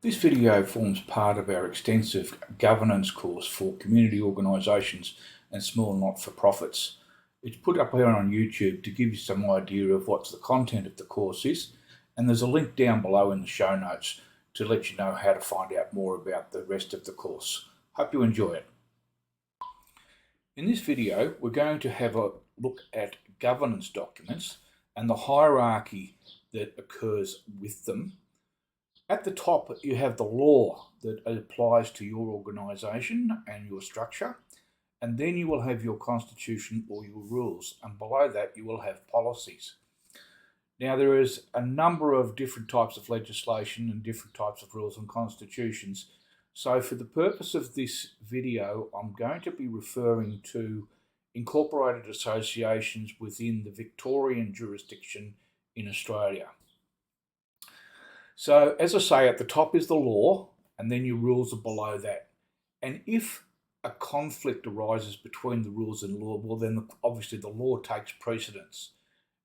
This video forms part of our extensive governance course for community organisations and small not-for-profits. It's put up here on YouTube to give you some idea of what the content of the course is, and there's a link down below in the show notes to let you know how to find out more about the rest of the course. Hope you enjoy it. In this video, we're going to have a look at governance documents and the hierarchy that occurs with them. At the top, you have the law that applies to your organisation and your structure, and then you will have your constitution or your rules, and below that you will have policies. Now, there is a number of different types of legislation and different types of rules and constitutions. So for the purpose of this video, I'm going to be referring to incorporated associations within the Victorian jurisdiction in Australia. So as I say, at the top is the law, and then your rules are below that. And if a conflict arises between the rules and law, well, then obviously the law takes precedence.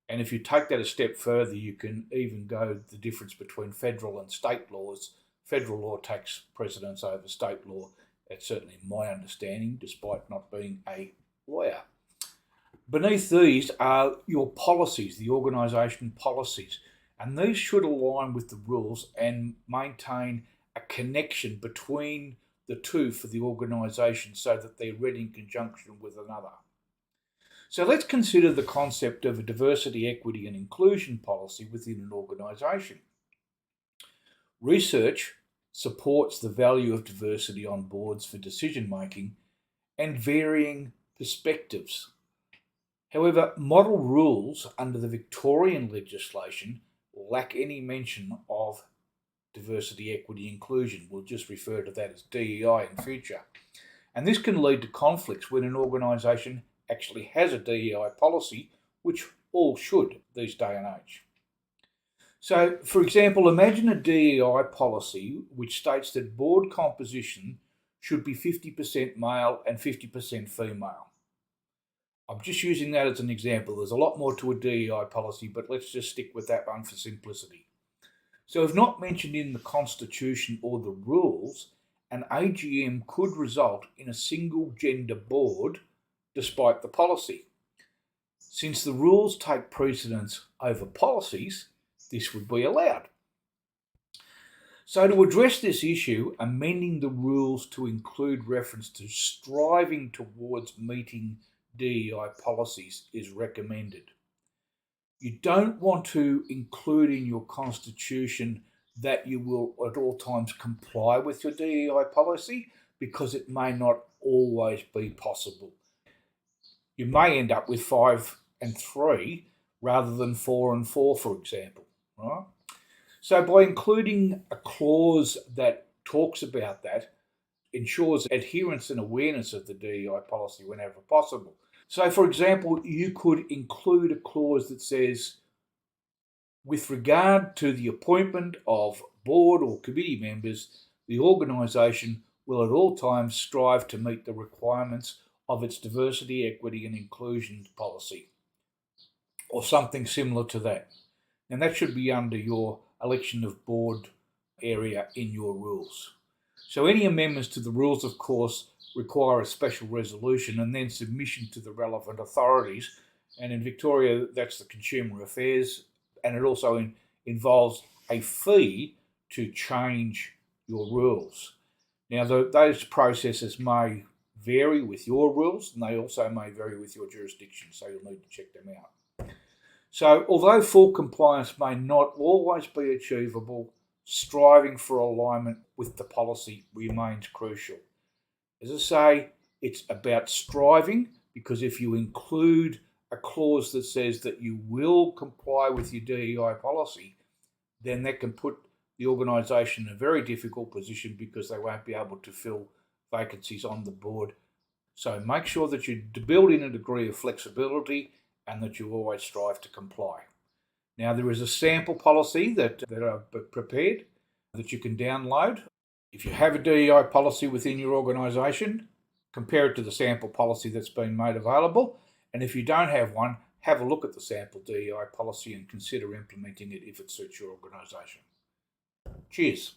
And if you take that a step further, you can even go the difference between federal and state laws. Federal law takes precedence over state law. That's certainly my understanding, despite not being a lawyer. Beneath these are your policies, the organisation policies. And these should align with the rules and maintain a connection between the two for the organisation so that they're read in conjunction with another. So let's consider the concept of a diversity, equity and inclusion policy within an organisation. Research supports the value of diversity on boards for decision making and varying perspectives. However, model rules under the Victorian legislation lack any mention of diversity, equity, inclusion. We'll just refer to that as DEI in future. And this can lead to conflicts when an organisation actually has a DEI policy, which all should these day and age. So, for example, imagine a DEI policy which states that board composition should be 50% male and 50% female. I'm just using that as an example. There's a lot more to a DEI policy, but let's just stick with that one for simplicity. So if not mentioned in the Constitution or the rules, an AGM could result in a single gender board despite the policy. Since the rules take precedence over policies, this would be allowed. So to address this issue, amending the rules to include reference to striving towards meeting DEI policies is recommended. You don't want to include in your constitution that you will at all times comply with your DEI policy because it may not always be possible. You may end up with 5 and 3 rather than 4 and 4, for example, right? So by including a clause that talks about that, ensures adherence and awareness of the DEI policy whenever possible. So, for example, you could include a clause that says, with regard to the appointment of board or committee members, the organisation will at all times strive to meet the requirements of its diversity, equity and inclusion policy, or something similar to that. And that should be under your election of board area in your rules. So any amendments to the rules, of course, require a special resolution and then submission to the relevant authorities. And in Victoria, that's the Consumer Affairs, and it also involves a fee to change your rules. Now, those processes may vary with your rules, and they also may vary with your jurisdiction, so you'll need to check them out. So, although full compliance may not always be achievable, striving for alignment with the policy remains crucial. As I say, it's about striving, because if you include a clause that says that you will comply with your DEI policy, then that can put the organisation in a very difficult position because they won't be able to fill vacancies on the board. So make sure that you build in a degree of flexibility and that you always strive to comply. Now, there is a sample policy that I've prepared that you can download. If you have a DEI policy within your organisation, compare it to the sample policy that's been made available. And if you don't have one, have a look at the sample DEI policy and consider implementing it if it suits your organisation. Cheers.